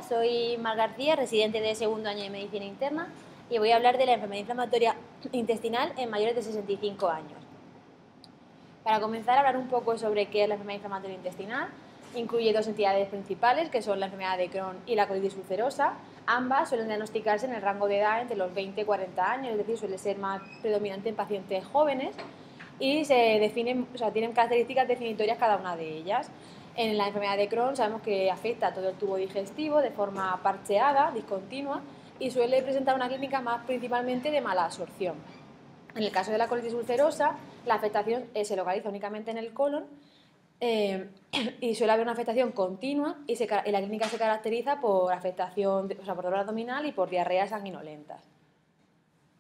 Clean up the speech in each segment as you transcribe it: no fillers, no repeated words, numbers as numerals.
soy Mar García, residente de segundo año de Medicina Interna y voy a hablar de la enfermedad inflamatoria intestinal en mayores de 65 años. Para comenzar a hablar un poco sobre qué es la enfermedad inflamatoria intestinal, incluye dos entidades principales que son la enfermedad de Crohn y la colitis ulcerosa. Ambas suelen diagnosticarse en el rango de edad entre los 20 y 40 años, es decir, suele ser más predominante en pacientes jóvenes y tienen características definitorias cada una de ellas. En la enfermedad de Crohn sabemos que afecta a todo el tubo digestivo de forma parcheada, discontinua, y suele presentar una clínica más principalmente de mala absorción. En el caso de la colitis ulcerosa, la afectación se localiza únicamente en el colon y suele haber una afectación continua y la clínica se caracteriza por afectación, por dolor abdominal y por diarreas sanguinolentas.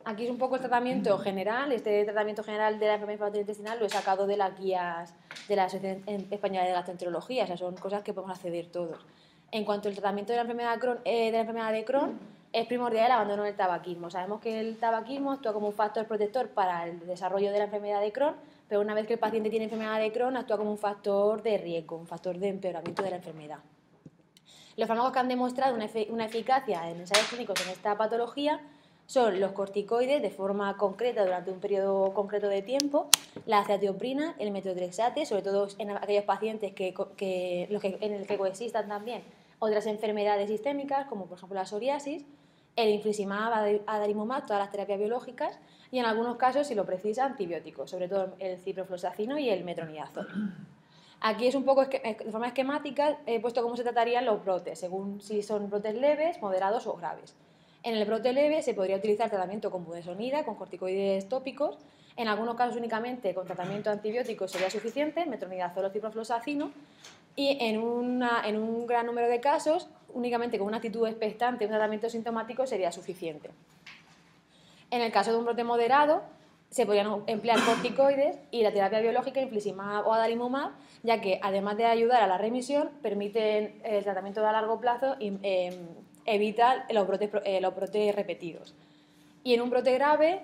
Aquí es un poco el tratamiento general. Este tratamiento general de la enfermedad inflamatoria intestinal lo he sacado de las guías de la Asociación Española de Gastroenterología, o sea, son cosas que podemos acceder todos. En cuanto al tratamiento de la enfermedad de Crohn, es primordial el abandono del tabaquismo. Sabemos que el tabaquismo actúa como un factor protector para el desarrollo de la enfermedad de Crohn, pero una vez que el paciente tiene enfermedad de Crohn, actúa como un factor de riesgo, un factor de empeoramiento de la enfermedad. Los fármacos que han demostrado una eficacia en ensayos clínicos en esta patología son los corticoides de forma concreta durante un periodo concreto de tiempo, la azatioprina, el metotrexate, sobre todo en aquellos pacientes en el que coexistan también otras enfermedades sistémicas, como por ejemplo la psoriasis, el infliximab, adalimumab, todas las terapias biológicas, y en algunos casos, si lo precisa, antibióticos, sobre todo el ciprofloxacino y el metronidazol. Aquí es un poco de forma esquemática, he puesto cómo se tratarían los brotes, según si son brotes leves, moderados o graves. En el brote leve se podría utilizar tratamiento con budesonida, con corticoides tópicos. En algunos casos únicamente con tratamiento antibiótico sería suficiente, metronidazol o ciprofloxacino. Y en un gran número de casos, únicamente con una actitud expectante, un tratamiento sintomático sería suficiente. En el caso de un brote moderado, se podrían emplear corticoides y la terapia biológica, infliximab o adalimumab, ya que además de ayudar a la remisión, permiten el tratamiento a largo plazo y evita los brotes repetidos. Y en un brote grave,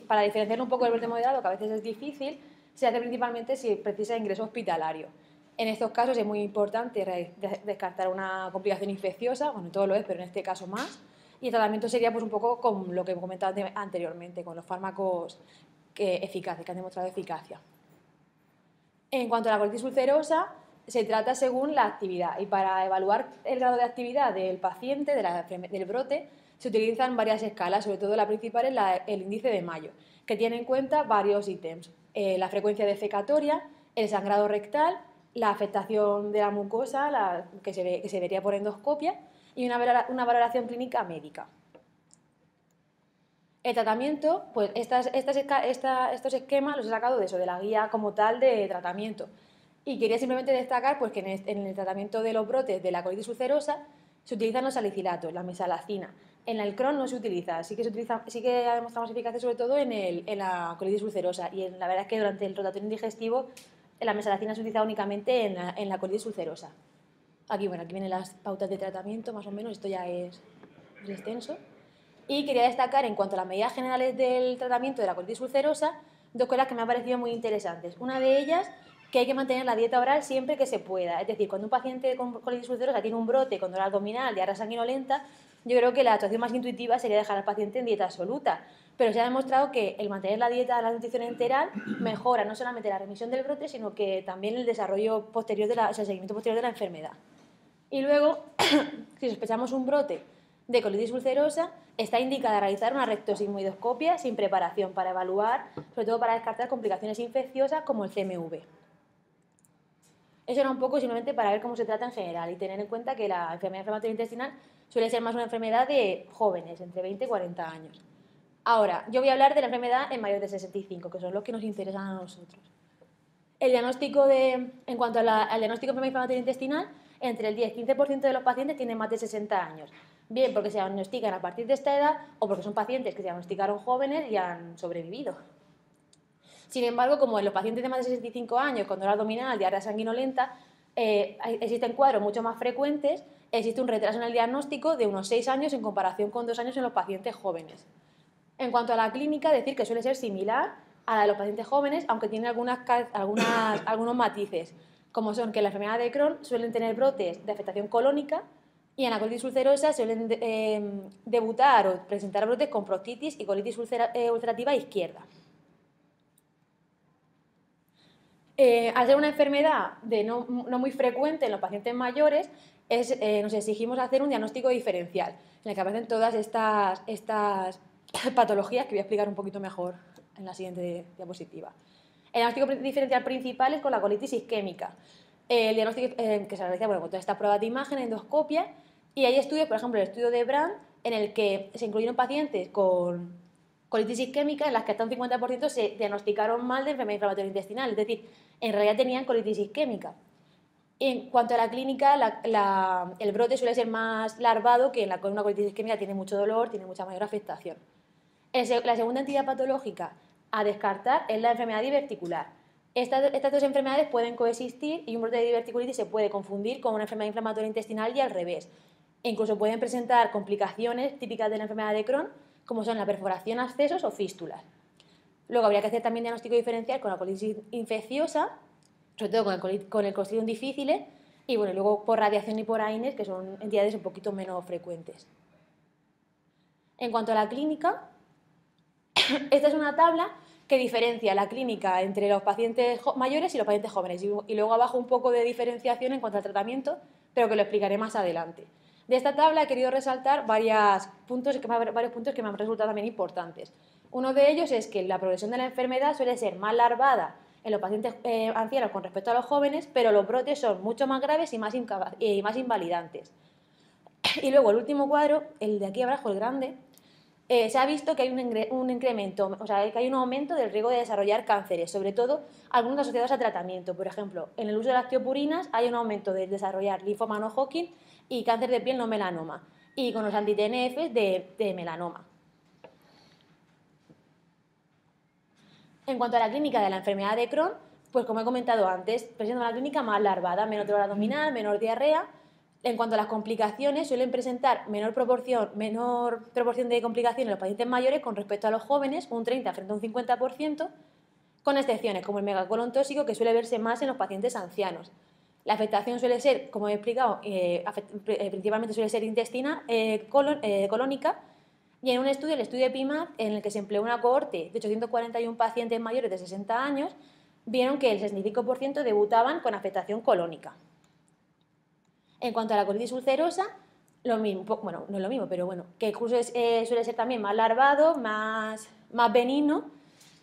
para diferenciarlo un poco del brote moderado, que a veces es difícil, se hace principalmente si precisa ingreso hospitalario. En estos casos es muy importante descartar una complicación infecciosa, bueno, todo lo es, pero en este caso más. Y el tratamiento sería pues un poco como lo que he comentado anteriormente, con los fármacos eficaces, que han demostrado eficacia. En cuanto a la colitis ulcerosa, se trata según la actividad, y para evaluar el grado de actividad del paciente, del brote, se utilizan varias escalas, sobre todo la principal es el índice de Mayo, que tiene en cuenta varios ítems: la frecuencia defecatoria, el sangrado rectal, la afectación de la mucosa, que se vería por endoscopia, y una valoración clínica médica. El tratamiento, pues estos esquemas los he sacado de la guía como tal de tratamiento. Y quería simplemente destacar pues, que en el tratamiento de los brotes de la colitis ulcerosa se utilizan los salicilatos, la mesalazina. En el Crohn no se utiliza, sí que ha demostrado más eficacia sobre todo en la colitis ulcerosa. Y la verdad es que durante el rotatorio digestivo la mesalazina se utiliza únicamente en la colitis ulcerosa. Aquí vienen las pautas de tratamiento, más o menos, esto ya es extenso. Y quería destacar, en cuanto a las medidas generales del tratamiento de la colitis ulcerosa, dos cosas que me han parecido muy interesantes. Una de ellas, que hay que mantener la dieta oral siempre que se pueda. Es decir, cuando un paciente con colitis ulcerosa tiene un brote con dolor abdominal, diarrea sanguinolenta, yo creo que la actuación más intuitiva sería dejar al paciente en dieta absoluta. Pero se ha demostrado que el mantener la dieta, la nutrición enteral, mejora no solamente la remisión del brote, sino que también el desarrollo posterior, el seguimiento posterior de la enfermedad. Y luego, si sospechamos un brote de colitis ulcerosa, está indicada realizar una rectosigmoidoscopia sin preparación para evaluar, sobre todo para descartar complicaciones infecciosas como el CMV. Eso era un poco simplemente para ver cómo se trata en general y tener en cuenta que la enfermedad inflamatoria intestinal suele ser más una enfermedad de jóvenes, entre 20 y 40 años. Ahora, yo voy a hablar de la enfermedad en mayores de 65, que son los que nos interesan a nosotros. En cuanto al diagnóstico de enfermedad inflamatoria intestinal, entre el 10 y 15% de los pacientes tienen más de 60 años, bien porque se diagnostican a partir de esta edad o porque son pacientes que se diagnosticaron jóvenes y han sobrevivido. Sin embargo, como en los pacientes de más de 65 años con dolor abdominal, diarrea sanguinolenta, existen cuadros mucho más frecuentes, existe un retraso en el diagnóstico de unos 6 años en comparación con 2 años en los pacientes jóvenes. En cuanto a la clínica, decir que suele ser similar a la de los pacientes jóvenes, aunque tiene algunos matices, como son que en la enfermedad de Crohn suelen tener brotes de afectación colónica, Y en la colitis ulcerosa suelen debutar o presentar brotes con proctitis y colitis ulcerativa izquierda. Al ser una enfermedad no muy frecuente en los pacientes mayores, nos exigimos hacer un diagnóstico diferencial, en el que aparecen todas estas patologías que voy a explicar un poquito mejor en la siguiente diapositiva. El diagnóstico diferencial principal es con la colitis isquémica. El diagnóstico que se realiza con todas estas pruebas de imagen, endoscopia, y hay estudios, por ejemplo, el estudio de Brand, en el que se incluyeron pacientes con colitis isquémica en las que hasta un 50% se diagnosticaron mal de enfermedad inflamatoria intestinal, es decir, en realidad tenían colitis isquémica. En cuanto a la clínica, el brote suele ser más larvado, que con una colitis isquémica tiene mucho dolor, tiene mucha mayor afectación. La segunda entidad patológica a descartar es la enfermedad diverticular. Estas dos enfermedades pueden coexistir y un brote de diverticulitis se puede confundir con una enfermedad inflamatoria intestinal y al revés. Incluso pueden presentar complicaciones típicas de la enfermedad de Crohn, como son la perforación, abscesos o fístulas. Luego habría que hacer también diagnóstico diferencial con la colitis infecciosa, sobre todo con el Clostridium difficile, y bueno, luego por radiación y por AINES, que son entidades un poquito menos frecuentes. En cuanto a la clínica, esta es una tabla que diferencia la clínica entre los pacientes mayores y los pacientes jóvenes, y luego abajo un poco de diferenciación en cuanto al tratamiento, pero que lo explicaré más adelante. De esta tabla he querido resaltar varios puntos que me han resultado también importantes. Uno de ellos es que la progresión de la enfermedad suele ser más larvada en los pacientes ancianos con respecto a los jóvenes, pero los brotes son mucho más graves y más invalidantes. Y luego el último cuadro, el de aquí abajo, el grande, se ha visto que hay un incremento, o sea, que hay un aumento del riesgo de desarrollar cánceres, sobre todo algunos asociados a tratamiento. Por ejemplo, en el uso de las tiopurinas hay un aumento de desarrollar linfoma no Hodgkin y cáncer de piel no melanoma, y con los anti-TNF de melanoma. En cuanto a la clínica de la enfermedad de Crohn, pues como he comentado antes, presenta una clínica más larvada, menor dolor abdominal, menor diarrea. En cuanto a las complicaciones, suelen presentar menor proporción de complicaciones en los pacientes mayores con respecto a los jóvenes, un 30 frente a un 50%, con excepciones como el megacolon tóxico, que suele verse más en los pacientes ancianos. La afectación suele ser, como he explicado, principalmente suele ser intestina, colónica, y en un estudio, el estudio EPIMAD, en el que se empleó una cohorte de 841 pacientes mayores de 60 años, vieron que el 65% debutaban con afectación colónica. En cuanto a la colitis ulcerosa, lo mismo, bueno, no es lo mismo, pero bueno, que incluso suele ser también más larvado, más benigno,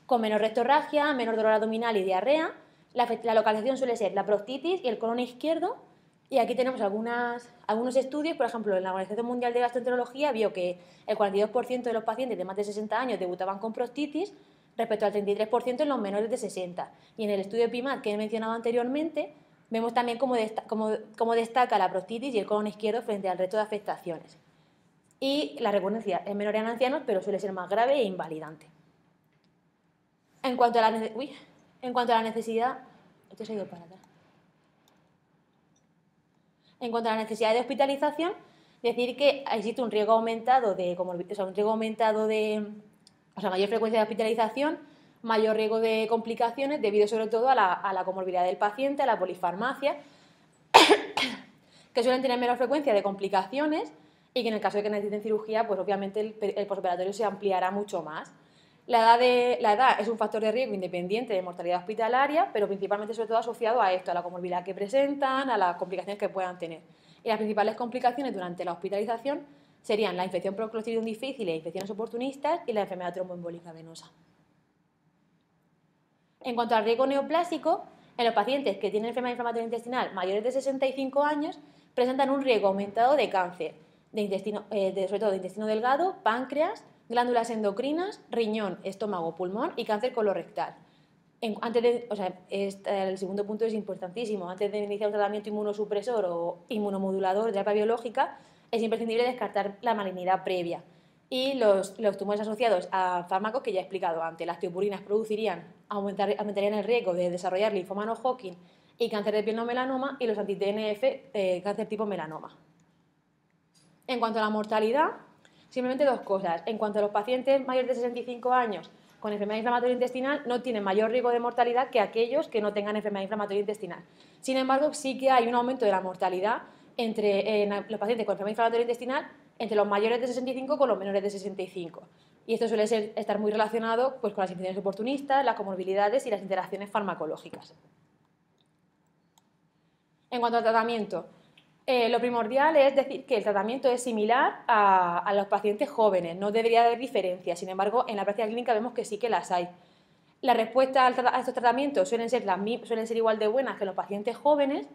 con menor rectorragia, menor dolor abdominal y diarrea. La localización suele ser la proctitis y el colon izquierdo, y aquí tenemos algunos estudios. Por ejemplo, en la Organización Mundial de Gastroenterología vio que el 42% de los pacientes de más de 60 años debutaban con proctitis, respecto al 33% en los menores de 60. Y en el estudio EPIMAD que he mencionado anteriormente, vemos también cómo destaca la proctitis y el colon izquierdo frente al resto de afectaciones. Y la recurrencia es menor en ancianos, pero suele ser más grave e invalidante. En cuanto a la necesidad... Esto se ha ido para atrás. En cuanto a la necesidad de hospitalización, decir que existe un riesgo aumentado mayor frecuencia de hospitalización, mayor riesgo de complicaciones, debido sobre todo a la comorbilidad del paciente, a la polifarmacia, que suelen tener menor frecuencia de complicaciones y que en el caso de que necesiten cirugía, pues obviamente el postoperatorio se ampliará mucho más. La edad es un factor de riesgo independiente de mortalidad hospitalaria, pero principalmente sobre todo asociado a esto, a la comorbilidad que presentan, a las complicaciones que puedan tener. Y las principales complicaciones durante la hospitalización serían la infección por Clostridium difficile, infecciones oportunistas y la enfermedad tromboembólica venosa. En cuanto al riesgo neoplásico, en los pacientes que tienen enfermedad inflamatoria intestinal mayores de 65 años presentan un riesgo aumentado de cáncer, sobre todo de intestino delgado, páncreas, glándulas endocrinas, riñón, estómago, pulmón y cáncer colorectal. El segundo punto es importantísimo. Antes de iniciar un tratamiento inmunosupresor o inmunomodulador de terapia biológica, es imprescindible descartar la malignidad previa. Y los tumores asociados a fármacos que ya he explicado antes. Las tiopurinas aumentarían el riesgo de desarrollar linfoma no Hodgkin y cáncer de piel no melanoma, y los anti-TNF, cáncer tipo melanoma. En cuanto a la mortalidad, simplemente dos cosas. En cuanto a los pacientes mayores de 65 años con enfermedad inflamatoria intestinal, no tienen mayor riesgo de mortalidad que aquellos que no tengan enfermedad inflamatoria intestinal. Sin embargo, sí que hay un aumento de la mortalidad en los pacientes con enfermedad inflamatoria intestinal entre los mayores de 65 con los menores de 65. Y esto suele estar muy relacionado pues, con las infecciones oportunistas, las comorbilidades y las interacciones farmacológicas. En cuanto al tratamiento, lo primordial es decir que el tratamiento es similar a los pacientes jóvenes, no debería haber diferencias, sin embargo, en la práctica clínica vemos que sí que las hay. La respuesta a estos tratamientos suelen ser igual de buenas que en los pacientes jóvenes,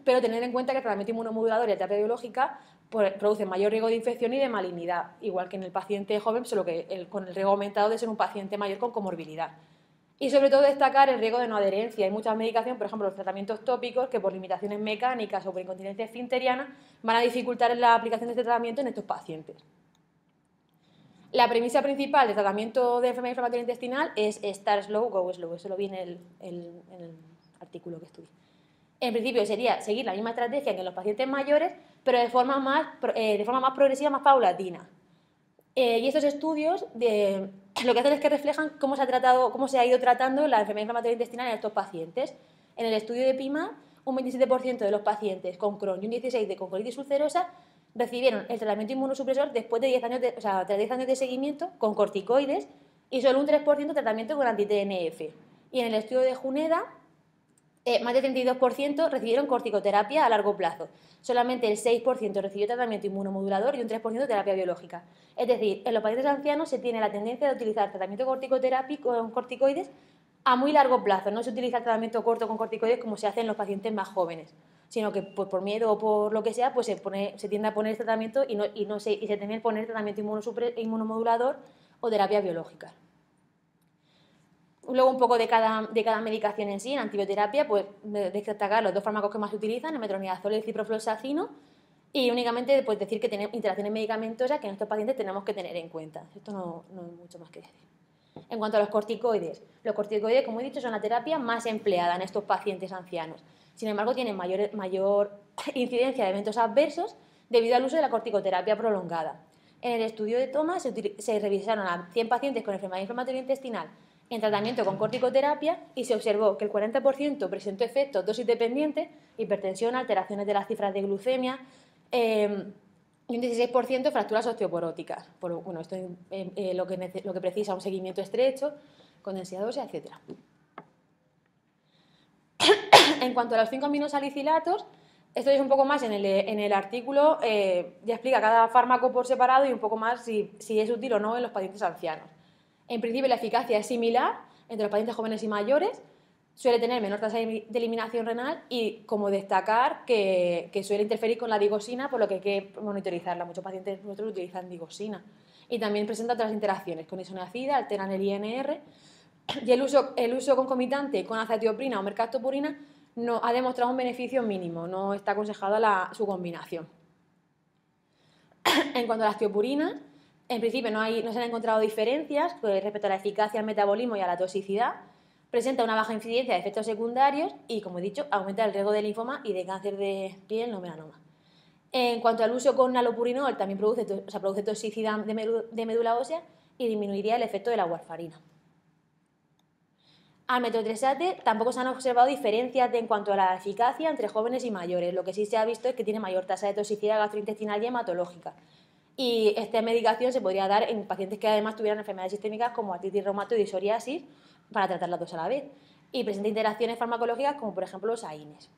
pero tener en cuenta que el tratamiento inmunomodulador y la terapia biológica producen mayor riesgo de infección y de malignidad, igual que en el paciente joven, solo que con el riesgo aumentado de ser un paciente mayor con comorbilidad. Y sobre todo destacar el riesgo de no adherencia. Hay muchas medicaciones, por ejemplo los tratamientos tópicos, que por limitaciones mecánicas o por incontinencia esfinteriana van a dificultar la aplicación de este tratamiento en estos pacientes. La premisa principal del tratamiento de enfermedad inflamatoria intestinal es start slow, go slow. Eso lo vi en el artículo que estudié. En principio sería seguir la misma estrategia que en los pacientes mayores, pero de forma más progresiva, más paulatina. Y estos estudios lo que hacen es que reflejan cómo se ha ido tratando la enfermedad inflamatoria intestinal en estos pacientes. En el estudio de PIMA, un 27% de los pacientes con Crohn y un 16% con colitis ulcerosa recibieron el tratamiento inmunosupresor después de 10 años tras 10 años de seguimiento con corticoides y solo un 3% tratamiento con anti-TNF. Y en el estudio de Juneda, más del 32% recibieron corticoterapia a largo plazo. Solamente el 6% recibió tratamiento inmunomodulador y un 3% terapia biológica. Es decir, en los pacientes ancianos se tiene la tendencia de utilizar tratamiento corticoterápico con corticoides a muy largo plazo. No se utiliza el tratamiento corto con corticoides como se hace en los pacientes más jóvenes, sino que pues, por miedo o por lo que sea, pues se tiende a poner este tratamiento y se tiende a poner tratamiento inmunomodulador o terapia biológica. Luego un poco de cada medicación en sí. En antibioterapia, pues destacar los dos fármacos que más se utilizan, el metronidazol y el ciprofloxacino, y únicamente pues, decir que tenemos interacciones medicamentosas que en estos pacientes tenemos que tener en cuenta. Esto no hay mucho más que decir. En cuanto a los corticoides, como he dicho, son la terapia más empleada en estos pacientes ancianos. Sin embargo, tienen mayor incidencia de eventos adversos debido al uso de la corticoterapia prolongada. En el estudio de Thomas se revisaron a 100 pacientes con enfermedad inflamatoria intestinal en tratamiento con corticoterapia y se observó que el 40% presentó efectos dosis dependientes, hipertensión, alteraciones de las cifras de glucemia y un 16% fracturas osteoporóticas. Bueno, esto es lo que precisa un seguimiento estrecho, con densidad ósea, etc. En cuanto a los 5 aminosalicilatos, esto es un poco más en el artículo, ya explica cada fármaco por separado y un poco más si es útil o no en los pacientes ancianos. En principio la eficacia es similar entre los pacientes jóvenes y mayores, suele tener menor tasa de eliminación renal y como destacar que suele interferir con la digosina, por lo que hay que monitorizarla. Muchos pacientes nuestros utilizan digosina. Y también presenta otras interacciones con isoniazida, alteran el INR y el uso concomitante con azatioprina o mercaptopurina no ha demostrado un beneficio mínimo, no está aconsejada su combinación. En cuanto a las tiopurinas, en principio no se han encontrado diferencias respecto a la eficacia, al metabolismo y a la toxicidad. Presenta una baja incidencia de efectos secundarios y, como he dicho, aumenta el riesgo de linfoma y de cáncer de piel no melanoma. En cuanto al uso con nalopurinol, también produce toxicidad de médula ósea y disminuiría el efecto de la warfarina. Al metotrexate tampoco se han observado diferencias en cuanto a la eficacia entre jóvenes y mayores. Lo que sí se ha visto es que tiene mayor tasa de toxicidad gastrointestinal y hematológica. Y esta medicación se podría dar en pacientes que además tuvieran enfermedades sistémicas como artritis reumatoide y psoriasis para tratar las dos a la vez. Y presenta interacciones farmacológicas como por ejemplo los AINES.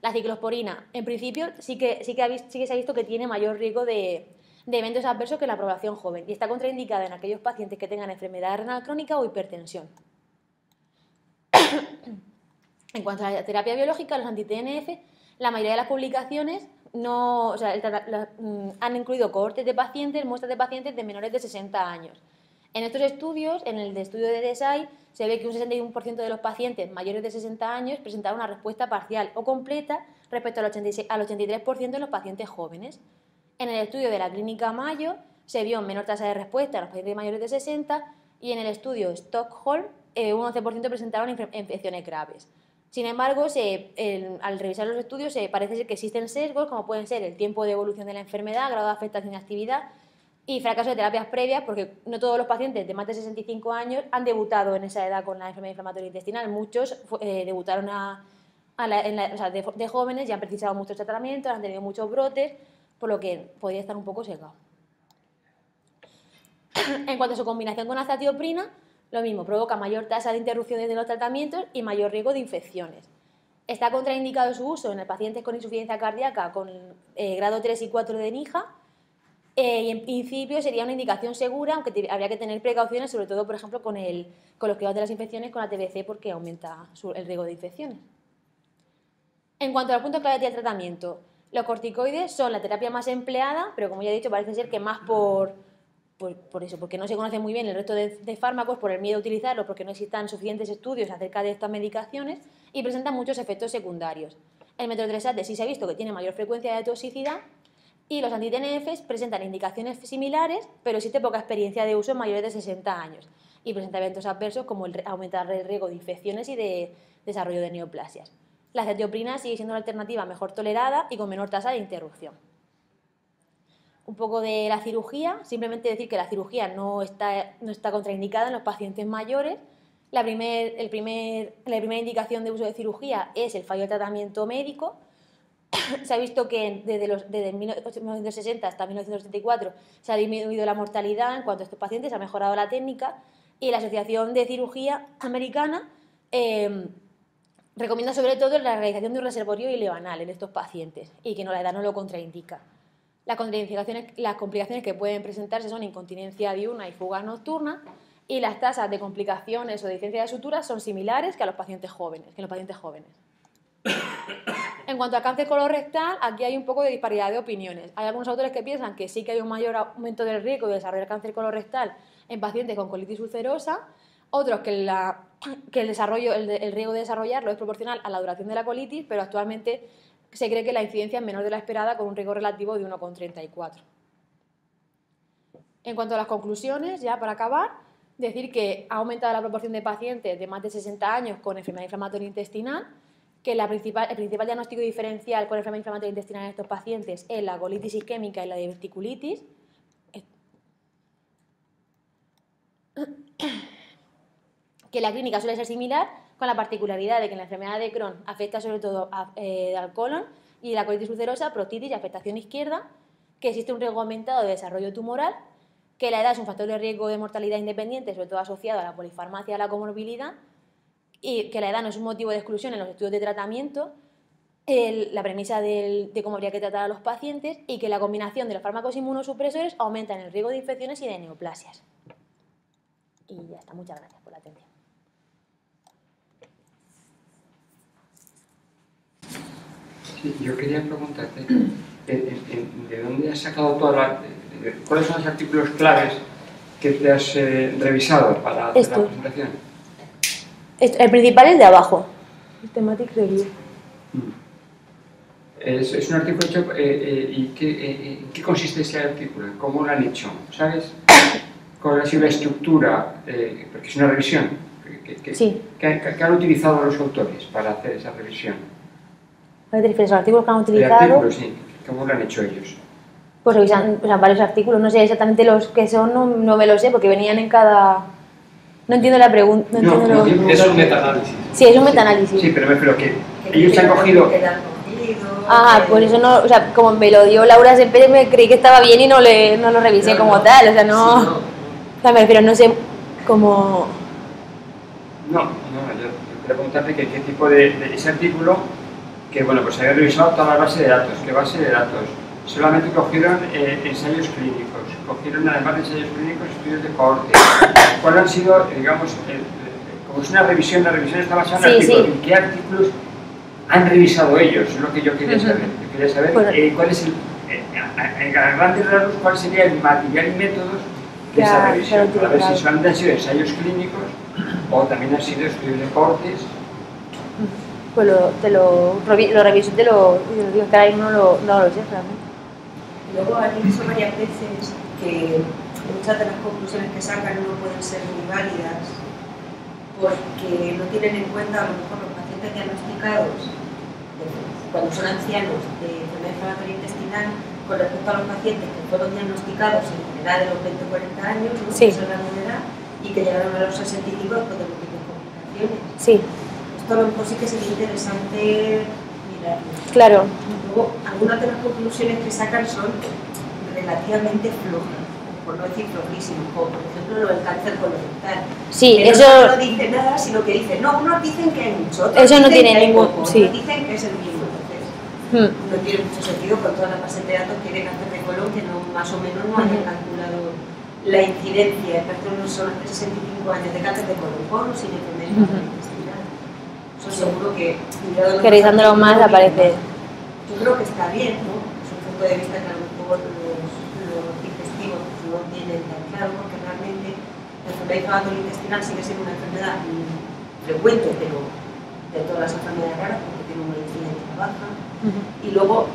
La ciclosporina, en principio, sí que se ha visto que tiene mayor riesgo de eventos adversos que en la población joven y está contraindicada en aquellos pacientes que tengan enfermedad renal crónica o hipertensión. En cuanto a la terapia biológica, los anti-TNF, la mayoría de las publicaciones han incluido cohortes de pacientes, muestras de pacientes de menores de 60 años. En estos estudios, en el estudio de DESAI, se ve que un 61% de los pacientes mayores de 60 años presentaron una respuesta parcial o completa respecto al 83% de los pacientes jóvenes. En el estudio de la clínica Mayo se vio menor tasa de respuesta en los pacientes mayores de 60 y en el estudio Stockholm un 11% presentaron infecciones graves. Sin embargo, al revisar los estudios parece ser que existen sesgos, como pueden ser el tiempo de evolución de la enfermedad, grado de afectación y actividad y fracaso de terapias previas, porque no todos los pacientes de más de 65 años han debutado en esa edad con la enfermedad inflamatoria intestinal. Muchos debutaron a o sea, de jóvenes ya han precisado muchos tratamientos, han tenido muchos brotes, por lo que podría estar un poco secado. En cuanto a su combinación con azatioprina, lo mismo, provoca mayor tasa de interrupciones de los tratamientos y mayor riesgo de infecciones. Está contraindicado su uso en el paciente con insuficiencia cardíaca con grado 3 y 4 de NIJA, y en principio sería una indicación segura, aunque habría que tener precauciones, sobre todo, por ejemplo, con los cuidados de las infecciones con la TBC, porque aumenta el riesgo de infecciones. En cuanto al punto clave del tratamiento, los corticoides son la terapia más empleada, pero como ya he dicho, parece ser que más por eso, porque no se conoce muy bien el resto de fármacos, por el miedo a utilizarlos, porque no existan suficientes estudios acerca de estas medicaciones y presentan muchos efectos secundarios. El metotrexate sí se ha visto que tiene mayor frecuencia de toxicidad y los anti-TNFs presentan indicaciones similares, pero existe poca experiencia de uso en mayores de 60 años y presenta eventos adversos como aumentar el riesgo de infecciones y de desarrollo de neoplasias. La azatioprina sigue siendo una alternativa mejor tolerada y con menor tasa de interrupción. Un poco de la cirugía, simplemente decir que la cirugía no está contraindicada en los pacientes mayores. La primera indicación de uso de cirugía es el fallo de tratamiento médico. Se ha visto que desde 1960 hasta 1974 se ha disminuido la mortalidad en cuanto a estos pacientes, se ha mejorado la técnica y la Asociación de Cirugía Americana recomienda sobre todo la realización de un reservorio ileoanal en estos pacientes y que la edad no lo contraindica. Las complicaciones que pueden presentarse son incontinencia diurna y fuga nocturna y las tasas de complicaciones o de deficiencia de suturas son similares que en los pacientes jóvenes. En cuanto al cáncer colorectal, aquí hay un poco de disparidad de opiniones. Hay algunos autores que piensan que sí que hay un mayor aumento del riesgo de desarrollar cáncer colorectal en pacientes con colitis ulcerosa, otros que el riesgo de desarrollarlo es proporcional a la duración de la colitis, pero actualmente se cree que la incidencia es menor de la esperada con un riesgo relativo de 1,34. En cuanto a las conclusiones, ya para acabar, decir que ha aumentado la proporción de pacientes de más de 60 años con enfermedad inflamatoria intestinal, que el principal diagnóstico diferencial con enfermedad inflamatoria intestinal en estos pacientes es la colitis isquémica y la diverticulitis. Que la clínica suele ser similar, con la particularidad de que la enfermedad de Crohn afecta sobre todo al colon y la colitis ulcerosa, proctitis y afectación izquierda, que existe un riesgo aumentado de desarrollo tumoral, que la edad es un factor de riesgo de mortalidad independiente, sobre todo asociado a la polifarmacia y a la comorbilidad, y que la edad no es un motivo de exclusión en los estudios de tratamiento, la premisa de cómo habría que tratar a los pacientes y que la combinación de los fármacos inmunosupresores aumenta el riesgo de infecciones y de neoplasias. Y ya está, muchas gracias por la atención. Sí, yo quería preguntarte, ¿de dónde has sacado cuáles son los artículos claves que te has revisado para hacer la presentación? El principal es de abajo, Systematic Review. Es un artículo hecho, ¿y en qué consiste ese artículo? ¿Cómo lo han hecho? ¿Sabes? ¿Cuál ha sido la estructura? Porque es una revisión. Sí. ¿Qué han utilizado los autores para hacer esa revisión? ¿A qué te refieres? ¿Los artículos que han utilizado? El artículo, sí. ¿Cómo lo han hecho ellos? Pues revisan varios artículos. No sé exactamente los que son, no me los sé, porque venían en cada... No entiendo la pregunta. Es un metaanálisis. Sí, es un metaanálisis. Sí, pero me refiero que ellos han cogido... Ajá, por eso no... O sea, como me lo dio Laura Semper, me creí que estaba bien y no lo revisé como tal. O sea, no... O sea, me refiero, no sé cómo... No, yo quería preguntarte qué tipo de ese artículo, que bueno, pues había revisado toda la base de datos. ¿Qué base de datos? Solamente cogieron ensayos clínicos, cogieron además de ensayos clínicos estudios de cohorte. ¿Cuáles han sido, digamos, como es una revisión, la revisión está basada en artículos? ¿En qué artículos han revisado ellos? Es lo que yo quería saber. Yo quería saber cuál es en grandes rasgos, cuál sería el material y métodos de esa revisión. A ver si solamente han sido ensayos clínicos o también han sido estudios de cohortes. Pues lo reviso y te lo digo, que ahora mismo no lo sé realmente. Luego han dicho varias veces que muchas de las conclusiones que sacan no pueden ser muy válidas porque no tienen en cuenta a lo mejor los pacientes diagnosticados cuando son ancianos de enfermedad inflamatoria intestinal con respecto a los pacientes que fueron diagnosticados en edad de los 20 o 40 años, ¿no? Que son la edad, y que llegaron a los 65 después de múltiples complicaciones. Sí. Esto esto a lo mejor sí que sería interesante mirarlo. Claro. Luego, algunas de las conclusiones que sacan son relativamente flojas, por no decir flojísimas, como por ejemplo lo del cáncer colorectal. Sí, que eso no dice nada, sino que dice, no, unos dicen que hay mucho, otros eso no dicen tiene que hay ningún- poco, sí. otros dicen que es el mismo. Entonces, Mm. no tiene mucho sentido con toda la base de datos que de cáncer de colon que no, más o menos no hayan calculado la incidencia de personas de 65 años de cáncer de colon con o sin enfermedad intestinal. Eso seguro que Que revisándolo más aparece. Yo creo que está bien, ¿no? Es un punto de vista que a lo mejor los digestivos no tienen tan claro, porque realmente la enfermedad inflamatoria intestinal sigue siendo una enfermedad frecuente, pero de todas las enfermedades raras, porque tiene una incidencia baja. Y luego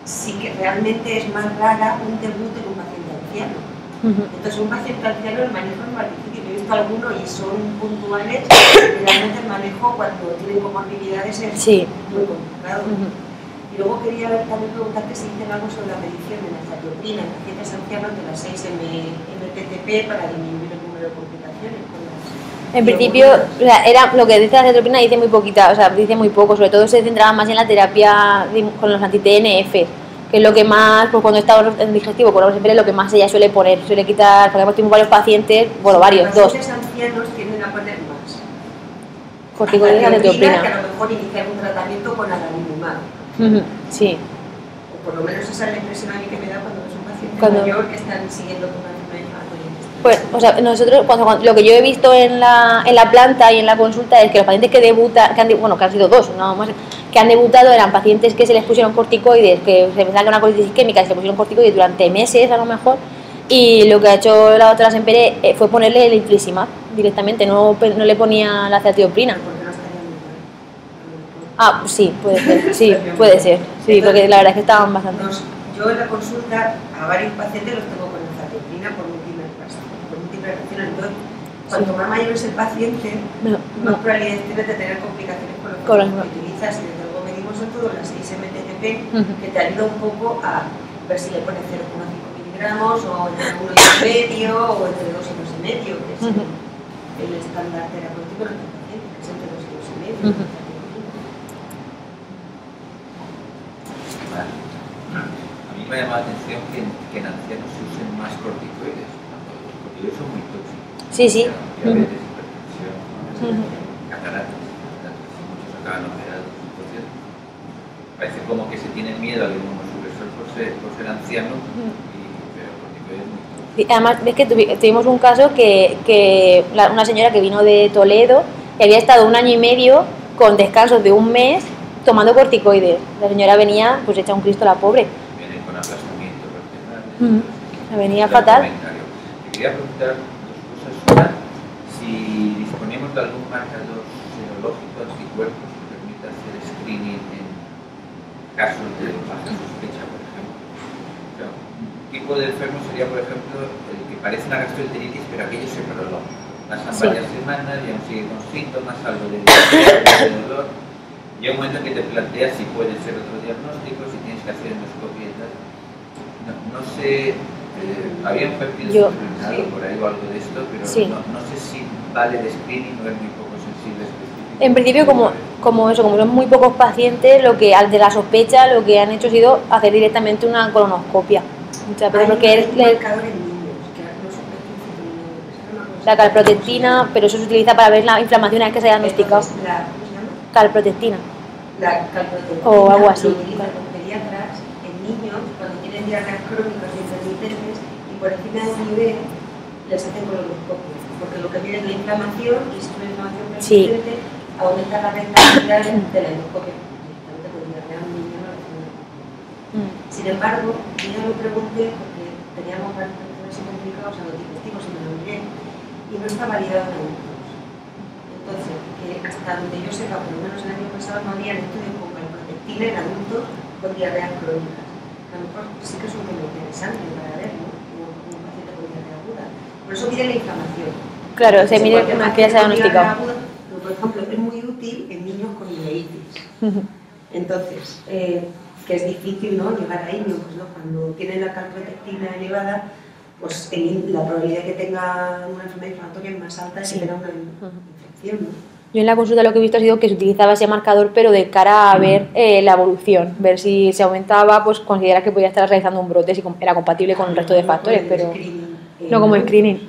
sí que realmente es más rara un debut en un paciente anciano. Entonces, un paciente anciano el manejo es más difícil. He visto algunos y son puntuales, y realmente el manejo cuando tienen comorbilidades es muy complicado. Y luego quería también preguntarte si dicen algo sobre la medición de la azatioprina en pacientes ancianos de las 6 mTTP para disminuir el número de complicaciones. En principio, o sea, era lo que dice la azatioprina, dice muy poquita, o sea, dice muy poco, sobre todo se centraba más en la terapia con los anti-TNF, que es lo que más, pues cuando estamos en digestivo, por siempre es lo que más ella suele poner, suele quitar, porque hemos tenido varios pacientes, bueno, varios, dos. Los pacientes ancianos tienden a poner más. Corticoides y azatioprina. Que a lo mejor iniciar un tratamiento con adalimumab. Sí. O por lo menos esa es la impresión a mí que me da cuando es un paciente mayor que están siguiendo con una enfermedad inflamatoria intestinal. Pues, o sea, nosotros, cuando lo que yo he visto en la planta y en la consulta es que los pacientes que debutan, que han sido dos, no más, que han debutado eran pacientes que se les pusieron corticoides, que se pensaban que una colitis isquémica y se les pusieron corticoides durante meses a lo mejor, y lo que ha hecho la doctora Sempere fue ponerle el infliximab directamente, no le ponía la azatioprina. Ah, sí, puede ser, sí, puede ser, sí, porque la verdad es que estaban bastante. Yo en la consulta a varios pacientes los tengo con azatioprina por múltiples razones. Entonces, cuanto más mayor es el paciente, más probabilidades tiene de tener complicaciones con los que utilizas. Y desde luego medimos en todo las 6 mTTP, que te ayuda un poco a ver si le pones 0,5 miligramos o entre 1,5 o entre 2 y 2,5, que es el estándar terapéutico en el paciente, que es entre 2 y 2,5. A mí me llama la atención que en ancianos se usen más corticoides. Los corticoides son muy tóxicos. Sí, sí. Diabetes, hipertensión, cataratas, muchos acaban operados. Entonces, parece como que se tiene miedo al inmunosupresor por ser anciano, pero el corticoide es muy tóxico. Además, ves que tuvimos un caso que una señora que vino de Toledo y había estado 1 año y medio con descansos de 1 mes tomando corticoides. La señora venía pues hecha un Cristo la pobre. Vienen con aplastamiento regional. Venía fatal. Te quería preguntar 2 cosas. Una, si disponemos de algún marcador serológico anticuerpos que permita hacer screening en casos de baja sospecha, por ejemplo. O sea, un tipo de enfermo sería, por ejemplo, el que parece una gastroenteritis, pero aquello se prolonga. Pasan varias semanas y aún sigue con síntomas, algo de dolor. Llega un momento en que te planteas si puede ser otro diagnóstico, si tienes que hacer endoscopia y tal. No sé, había un péptido determinado por ahí o algo de esto, pero no sé si vale de screening o es muy poco sensible específico. En principio, como son muy pocos pacientes, de la sospecha lo que han hecho ha sido hacer directamente una colonoscopia. Muchas veces porque la calprotectina, pero eso se utiliza para ver la inflamación a la que se haya diagnosticado. Calprotectina. La calprotectina o algo así. Lo utilizan con pediatras en niños cuando tienen diarreas crónicas y intermitentes y por encima de un nivel les hacen colonoscopia, porque lo que viene es la inflamación y si es una inflamación persistente aumenta la rentabilidad de la endoscopia. Directamente con diarrea un niño no le hacen una. Sin embargo, yo ya lo pregunté porque teníamos varios factores implicados en los digestivos y me lo miré y no está validado en adultos. Entonces, que hasta donde yo sepa, por lo menos el año pasado no había estudios con calprotectina en adultos con diarreas crónicas. A lo mejor sí que es un tema interesante para ver, ¿no? Un paciente con diarrea aguda. Por eso mide la inflamación. Claro, se mide una que ya se ha diagnosticado. Pero, por ejemplo, es muy útil en niños con ileitis. Entonces, que es difícil, ¿no? Llegar ahí, ¿no? Pues, ¿no? Cuando tienen la calprotectina elevada, pues la probabilidad de que tenga una enfermedad inflamatoria es más alta y se verá una infección, ¿no? Yo en la consulta lo que he visto ha sido que se utilizaba ese marcador, pero de cara a ver la evolución, ver si se aumentaba, pues considera que podía estar realizando un brote, si era compatible con el resto de factores, pero no como el screening.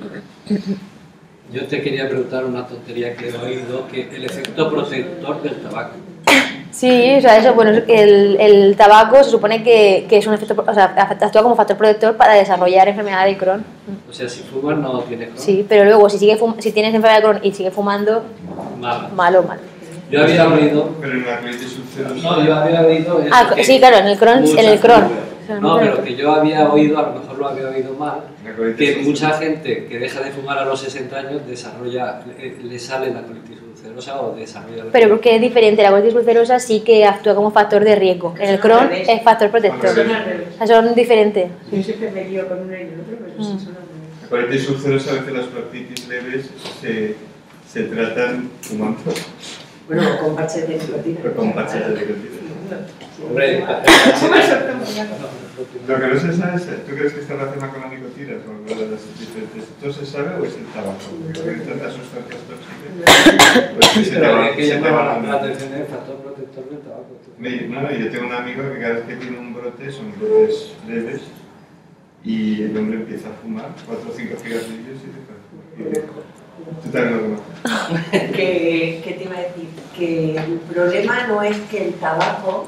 Yo te quería preguntar una tontería que he oído, que el efecto protector del tabaco. Sí, o sea, eso, bueno, el tabaco se supone que es un efecto, o sea, actúa como factor protector para desarrollar enfermedad de Crohn. O sea, si fumas no tienes Crohn. Sí, pero luego si tienes enfermedad de Crohn y sigues fumando, malo. Yo había oído... Pero en la colitis ulcerosa... No, yo había oído... sí, claro, en el Crohn. No, pero que yo había oído, a lo mejor lo había oído mal, que mucha gente que deja de fumar a los 60 años le sale la colitis ulcerosa o desarrolla la... Pero porque es diferente, la colitis ulcerosa sí que actúa como factor de riesgo, en el Crohn es factor protector. O sea, son diferentes. Yo siempre me lío con uno y el otro, pero sí son al revés. La colitis ulcerosa, a veces las proctitis leves se tratan fumando. Bueno, con parches de nicotina. Pero con parches de nicotina. Hombre, Lo que no se sabe es, ¿tú crees que está relacionado con la nicotina o con las diferentes? ¿Esto se sabe o es el tabaco? Porque hay tantas sustancias tóxicas. Pues que se pero hay que te llamar van la atención del factor protector del tabaco. No, yo tengo un amigo que cada vez que tiene un brote, son brotes leves, y el hombre empieza a fumar 4 o 5 cigarrillos y deja de fumar. Tú también lo conoces. ¿Qué te iba a decir? Que el problema no es que el tabaco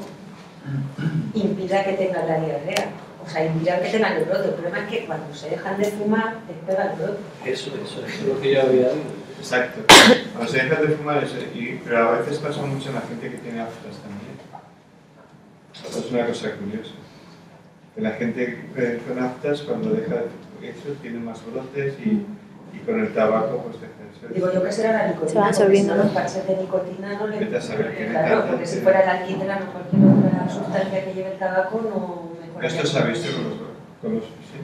impida que tengan la diarrea, o sea, impida que tengan el brote. El problema es que cuando se dejan de fumar, les pega el brote. Eso es lo que yo había oído. Exacto. Cuando se dejan de fumar, pero a veces pasa mucho en la gente que tiene aftas también. Es una cosa curiosa. Que la gente con aftas, cuando deja eso, tiene más brotes y con el tabaco, pues deja de ser. Digo yo que será la nicotina, se van porque absorbiendo, si no, ¿no? los parches de nicotina no le... Vete a saber qué Claro, metal, porque si sí. fuera el alquitrán o cualquier otra sustancia que lleve el tabaco, no mejoraría. Esto se ha visto con los sí.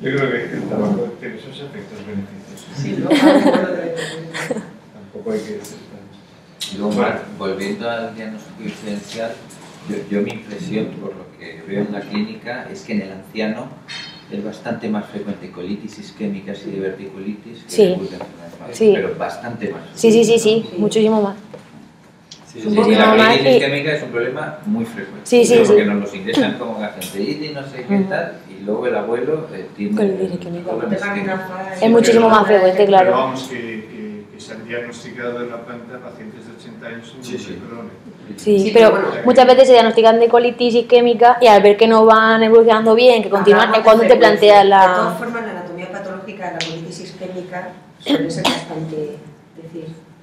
Yo creo que el tabaco tiene esos efectos beneficiosos. Sí, ¿no? Bueno, debe tener. Tampoco hay que ser tan... Y luego, Marc, volviendo al diagnóstico diferencial, yo mi impresión, por lo que veo en la clínica, es que en el anciano es bastante más frecuente colitis isquémicas y diverticulitis que Sí. el enfermedades más, Sí. pero bastante más frecuente. Sí, muchísimo más. Sí, Sí, Muchísimo la más colitis y- isquémica es un problema muy frecuente. Sí, Porque sí. nos los ingresan como gastroenteritis, no sé qué tal, y luego el abuelo tiene Colitis isquémica. problemas Tengan isquémicos. una falla. Es muchísimo más frecuente, claro. Pero vamos, que se han diagnosticado en la planta pacientes de 80 años con Sí, sí. Crohn. Sí, Sí, pero pero bueno. muchas veces se diagnostican de colitis isquémica y al ver que no van evolucionando bien, que continúan, Hablamos es cuando de te frecuencia. planteas De la... todas formas, la anatomía patológica de la colitis isquémica suele ser bastante,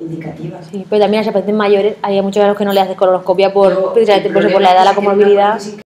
indicativa. Sí, pero también a los pacientes mayores, hay muchos a los que no le haces colonoscopia Pero precisamente el por la problema edad, es la que tiene una comorbilidad. colitis